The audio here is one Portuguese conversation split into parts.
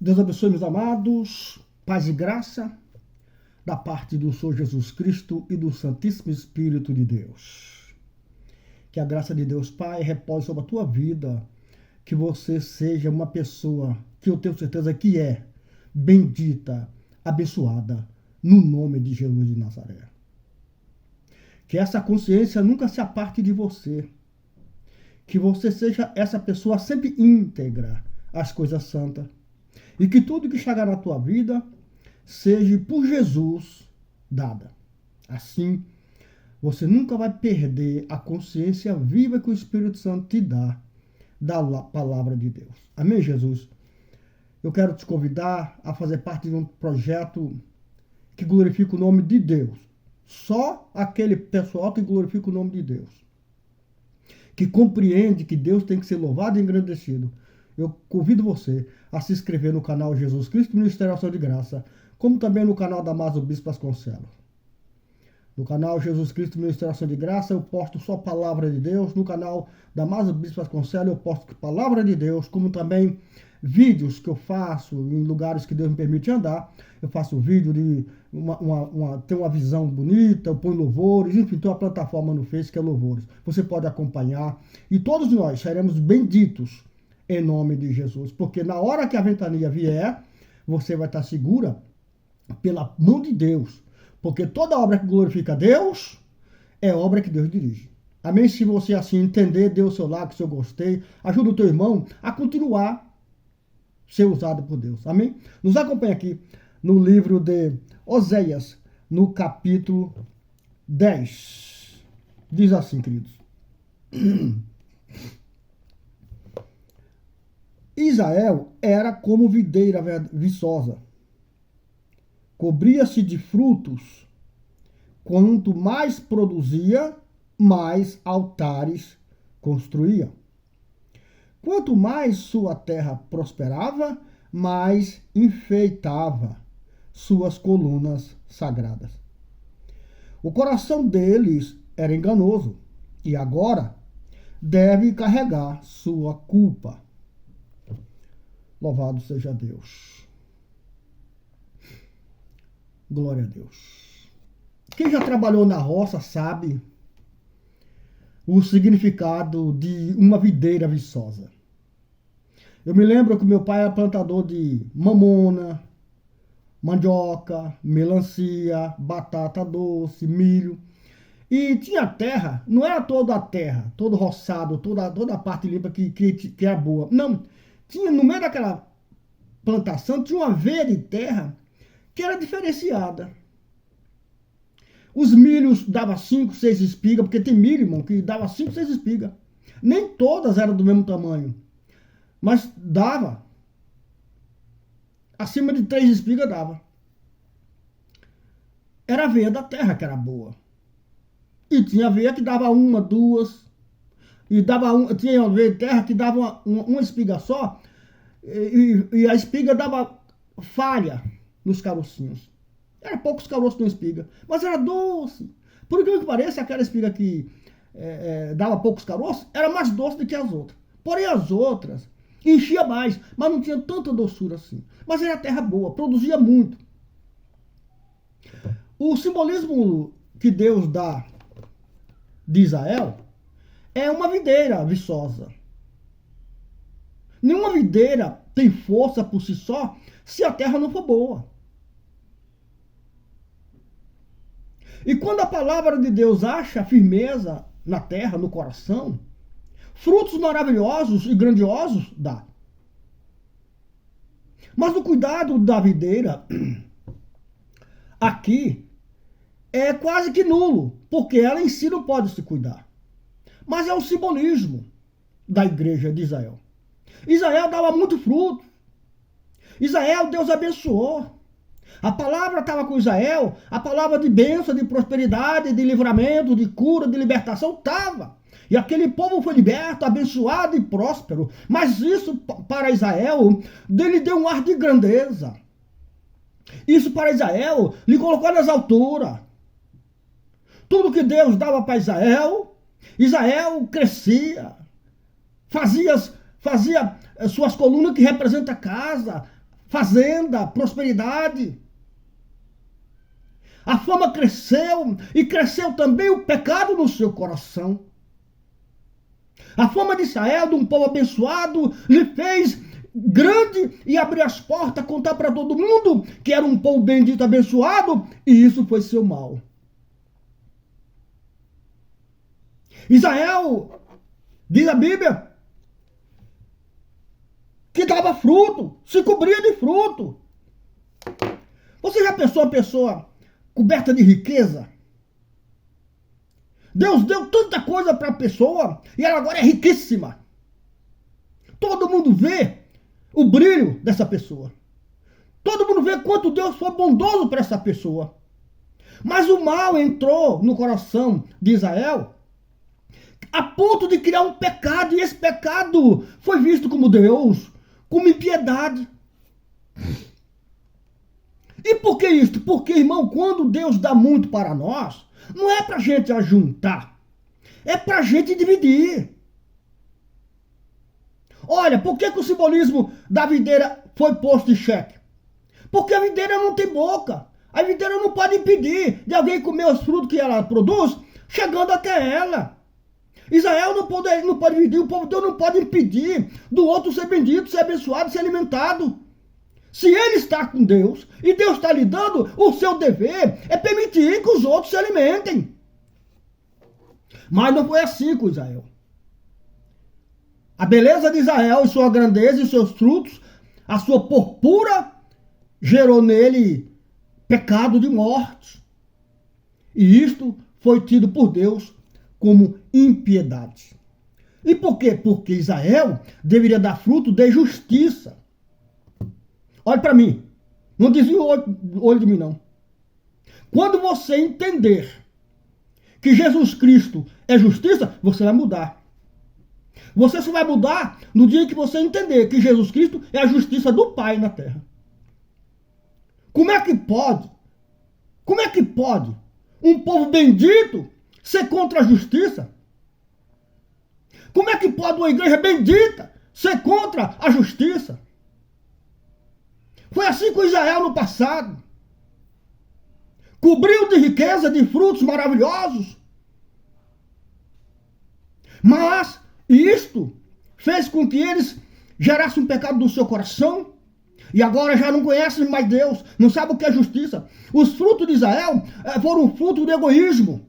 Deus abençoe, meus amados, paz e graça da parte do Senhor Jesus Cristo e do Santíssimo Espírito de Deus. Que a graça de Deus Pai repouse sobre a tua vida, que você seja uma pessoa que eu tenho certeza que é bendita, abençoada, no nome de Jesus de Nazaré. Que essa consciência nunca se aparte de você, que você seja essa pessoa sempre íntegra às coisas santas, e que tudo que chegar na tua vida seja por Jesus dada. Assim, você nunca vai perder a consciência viva que o Espírito Santo te dá da palavra de Deus. Amém, Jesus? Eu quero te convidar a fazer parte de um projeto que glorifica o nome de Deus. Só aquele pessoal que glorifica o nome de Deus, que compreende que Deus tem que ser louvado e engrandecido. Eu convido você a se inscrever no canal Jesus Cristo Ministério Ação de Graça, como também no canal da Damaso Bispo Vasconcelos. No canal Jesus Cristo Ministério Ação de Graça eu posto só Palavra de Deus. No canal da Damaso Bispo Vasconcelos eu posto Palavra de Deus, como também vídeos que eu faço em lugares que Deus me permite andar. Eu faço vídeo de ter uma visão bonita, eu ponho louvores, enfim, tem uma plataforma no Face que é louvores. Você pode acompanhar e todos nós seremos benditos em nome de Jesus, porque na hora que a ventania vier, você vai estar segura pela mão de Deus, porque toda obra que glorifica a Deus é obra que Deus dirige. Amém? Se você assim entender, dê o seu like, se eu gostei, ajuda o teu irmão a continuar ser usado por Deus. Amém? Nos acompanha aqui no livro de Oséias, no capítulo 10. Diz assim, queridos. Israel era como videira viçosa. Cobria-se de frutos. Quanto mais produzia, mais altares construía. Quanto mais sua terra prosperava, mais enfeitava suas colunas sagradas. O coração deles era enganoso e agora deve carregar sua culpa. Louvado seja Deus. Glória a Deus. Quem já trabalhou na roça sabe o significado de uma videira viçosa. Eu me lembro que meu pai era plantador de mamona, mandioca, melancia, batata doce, milho. E tinha terra, não era toda a terra, todo roçado, toda a parte limpa que era boa. Não, tinha no meio daquela plantação, tinha uma veia de terra que era diferenciada. Os milhos davam 5, 6 espigas, porque tem milho, irmão, que dava 5, 6 espigas. Nem todas eram do mesmo tamanho, mas dava. Acima de 3 espigas dava. Era a veia da terra que era boa. E tinha veia que dava 1, 2. E tinha veia de terra que dava uma espiga só. E a espiga dava falha nos carocinhos. Era poucos caroços na espiga, mas era doce. Por incrível que pareça, aquela espiga que dava poucos caroços era mais doce do que as outras. Porém, as outras enchia mais, mas não tinha tanta doçura assim. Mas era terra boa, produzia muito. O simbolismo que Deus dá de Israel é uma videira viçosa. Nenhuma videira tem força por si só se a terra não for boa. E quando a palavra de Deus acha firmeza na terra, no coração, frutos maravilhosos e grandiosos dá. Mas o cuidado da videira aqui é quase que nulo, porque ela em si não pode se cuidar. Mas é um simbolismo da igreja de Israel. Israel dava muito fruto. Israel, Deus abençoou. A palavra estava com Israel, a palavra de bênção, de prosperidade, de livramento, de cura, de libertação estava. E aquele povo foi liberto, abençoado e próspero. Mas isso para Israel lhe deu um ar de grandeza. Isso para Israel lhe colocou nas alturas. Tudo que Deus dava para Israel, Israel crescia, fazia suas colunas que representam a casa, fazenda, prosperidade. A fama cresceu e cresceu também o pecado no seu coração. A fama de Israel, de um povo abençoado, lhe fez grande e abrir as portas, contar para todo mundo que era um povo bendito, abençoado, e isso foi seu mal. Israel, diz a Bíblia, que dava fruto, se cobria de fruto. Você já pensou uma pessoa coberta de riqueza? Deus deu tanta coisa para a pessoa e ela agora é riquíssima. Todo mundo vê o brilho dessa pessoa. Todo mundo vê quanto Deus foi bondoso para essa pessoa. Mas o mal entrou no coração de Israel a ponto de criar um pecado, e esse pecado foi visto como Deus, como impiedade. E por que isso? Porque, irmão, quando Deus dá muito para nós, não é para a gente ajuntar, é para a gente dividir. Olha, por que o simbolismo da videira foi posto em xeque? Porque a videira não tem boca. A videira não pode impedir de alguém comer os frutos que ela produz, chegando até ela. Israel não pode dividir, o povo de Deus não pode impedir do outro ser bendito, ser abençoado, ser alimentado. Se ele está com Deus e Deus está lhe dando, o seu dever é permitir que os outros se alimentem. Mas não foi assim com Israel. A beleza de Israel e sua grandeza e seus frutos, a sua purpura, gerou nele pecado de morte. E isto foi tido por Deus como impiedade. E por quê? Porque Israel deveria dar fruto de justiça. Olhe para mim. Não desvie o olho de mim, não. Quando você entender que Jesus Cristo é justiça, você vai mudar. Você só vai mudar no dia que você entender que Jesus Cristo é a justiça do Pai na terra. Como é que pode? Como é que pode um povo bendito ser contra a justiça? Como é que pode uma igreja bendita ser contra a justiça? Foi assim com Israel no passado. Cobriu de riqueza, de frutos maravilhosos. Mas isto fez com que eles gerassem um pecado no seu coração. E agora já não conhecem mais Deus. Não sabem o que é justiça. Os frutos de Israel foram fruto do egoísmo.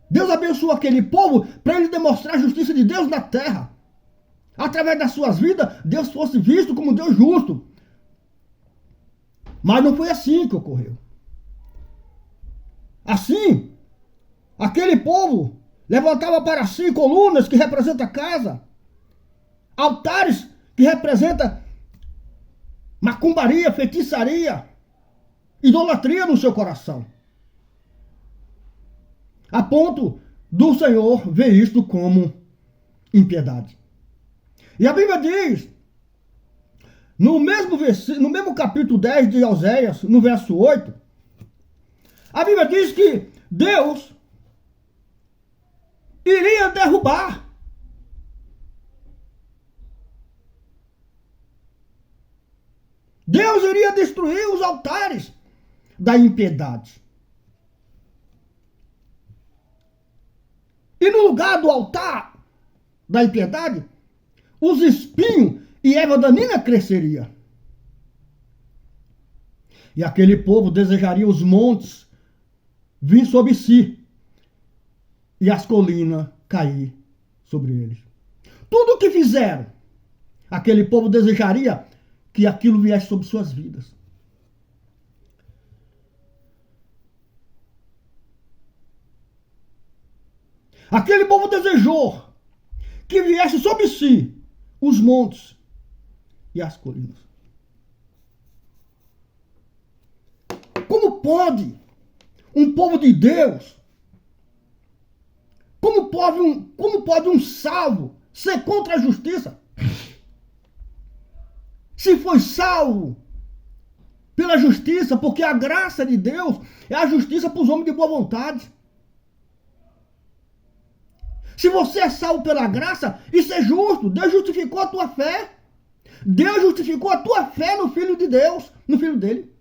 Deus abençoou aquele povo para ele demonstrar a justiça de Deus na terra. Através das suas vidas, Deus fosse visto como Deus justo. Mas não foi assim que ocorreu. Assim, aquele povo levantava para si colunas que representam a casa, altares que representam macumbaria, feitiçaria, idolatria no seu coração. A ponto do Senhor ver isto como impiedade. E a Bíblia diz, no mesmo capítulo 10 de Oséias, no verso 8, a Bíblia diz que Deus iria derrubar. Deus iria destruir os altares da impiedade. E no lugar do altar da impiedade, os espinhos e erva daninha cresceria. E aquele povo desejaria os montes vir sobre si e as colinas cair sobre eles. Tudo o que fizeram, aquele povo desejaria que aquilo viesse sobre suas vidas. Aquele povo desejou que viesse sobre si os montes e as colinas. Como pode um povo de Deus, como pode um salvo ser contra a justiça? Se foi salvo pela justiça, porque a graça de Deus é a justiça para os homens de boa vontade. Se você é salvo pela graça, isso é justo. Deus justificou a tua fé. Deus justificou a tua fé no Filho de Deus, no Filho dele.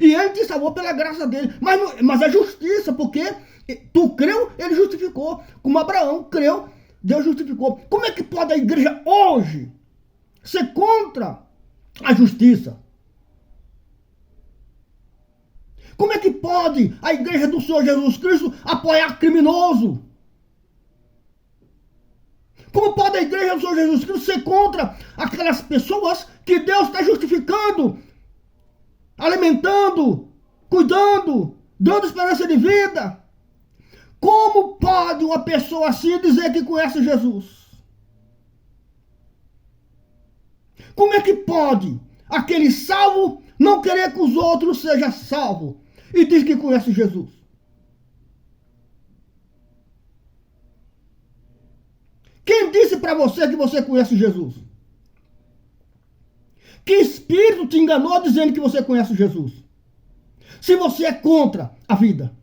E ele te salvou pela graça dele. Mas é justiça, porque tu creu, ele justificou. Como Abraão creu, Deus justificou. Como é que pode a igreja hoje ser contra a justiça? Como é que pode a igreja do Senhor Jesus Cristo apoiar criminoso? Como pode a igreja do Senhor Jesus Cristo ser contra aquelas pessoas que Deus está justificando, alimentando, cuidando, dando esperança de vida? Como pode uma pessoa assim dizer que conhece Jesus? Como é que pode aquele salvo não querer que os outros sejam salvos e diz que conhece Jesus? Quem disse para você que você conhece Jesus? Que espírito te enganou dizendo que você conhece Jesus? Se você é contra a vida.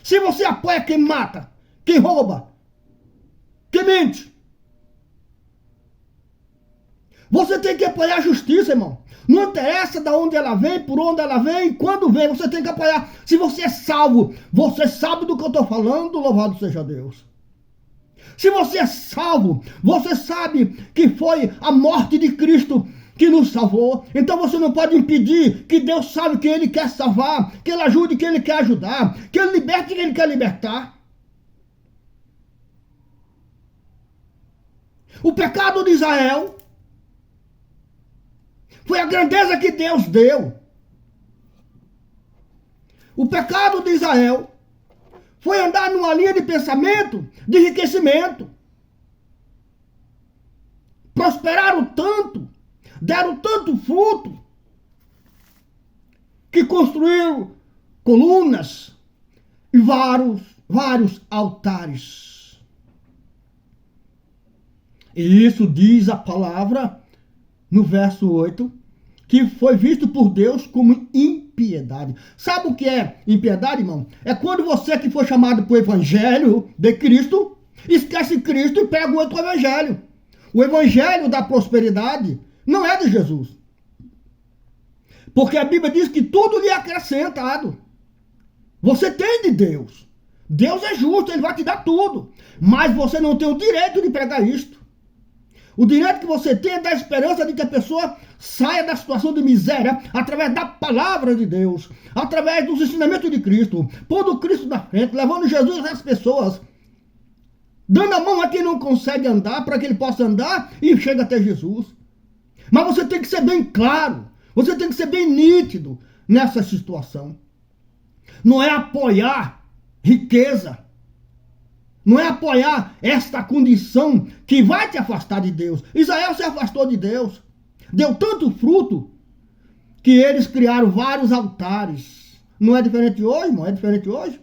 Se você apoia quem mata, quem rouba, quem mente. Você tem que apoiar a justiça, irmão. Não interessa de onde ela vem, por onde ela vem, quando vem, você tem que apoiar. Se você é salvo, você sabe do que eu estou falando, louvado seja Deus. Se você é salvo, você sabe que foi a morte de Cristo que nos salvou. Então você não pode impedir que Deus sabe que Ele quer salvar, que Ele ajude quem Ele quer ajudar, que Ele liberte quem Ele quer libertar. O pecado de Israel foi a grandeza que Deus deu. O pecado de Israel foi andar numa linha de pensamento de enriquecimento. Prosperaram tanto, deram tanto fruto, que construíram colunas e vários altares. E isso diz a palavra no verso 8, que foi visto por Deus como impiedade. Sabe o que é impiedade, irmão? É quando você que foi chamado para o evangelho de Cristo, esquece Cristo e pega o outro evangelho. O evangelho da prosperidade não é de Jesus. Porque a Bíblia diz que tudo lhe é acrescentado. Você tem de Deus. Deus é justo, Ele vai te dar tudo. Mas você não tem o direito de pregar isto. O direito que você tem é da esperança de que a pessoa saia da situação de miséria através da palavra de Deus, através dos ensinamentos de Cristo, pondo Cristo na frente, levando Jesus às pessoas, dando a mão a quem não consegue andar, para que ele possa andar e chegue até Jesus. Mas você tem que ser bem claro, você tem que ser bem nítido nessa situação. Não é apoiar riqueza, não é apoiar esta condição que vai te afastar de Deus. Israel se afastou de Deus. Deu tanto fruto que eles criaram vários altares. Não é diferente hoje, irmão? É diferente hoje?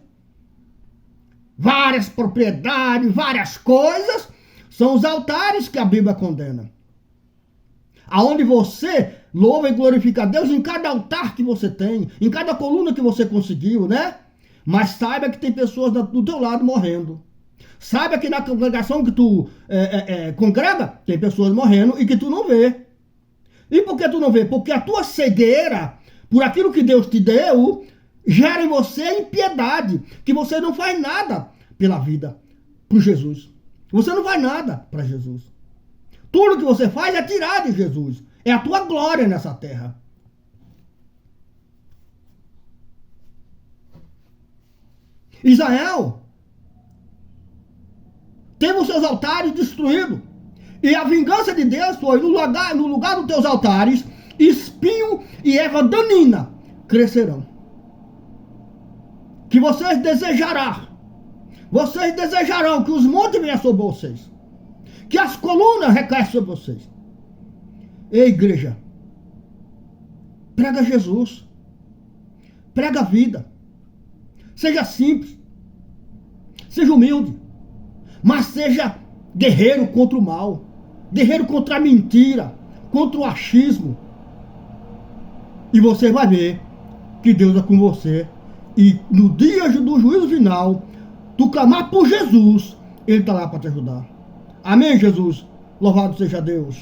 Várias propriedades, várias coisas, são os altares que a Bíblia condena. Aonde você louva e glorifica a Deus em cada altar que você tem, em cada coluna que você conseguiu, né? Mas saiba que tem pessoas do teu lado morrendo. Saiba que na congregação que tu congrega, tem pessoas morrendo e que tu não vê. E por que tu não vê? Porque a tua cegueira, por aquilo que Deus te deu, gera em você impiedade, que você não faz nada pela vida, por Jesus. Você não faz nada para Jesus. Tudo que você faz é tirar de Jesus. É a tua glória nessa terra. Israel teve os seus altares destruídos. E a vingança de Deus foi, no lugar dos teus altares, espinho e erva danina crescerão. Que vocês desejarão que os montes venham sobre vocês. Que as colunas recaem sobre vocês. Ei, igreja, prega Jesus. Prega a vida. Seja simples. Seja humilde. Mas seja guerreiro contra o mal. Guerreiro contra a mentira. Contra o achismo. E você vai ver que Deus é com você. E no dia do juízo final, tu clamar por Jesus, Ele está lá para te ajudar. Amém, Jesus? Louvado seja Deus.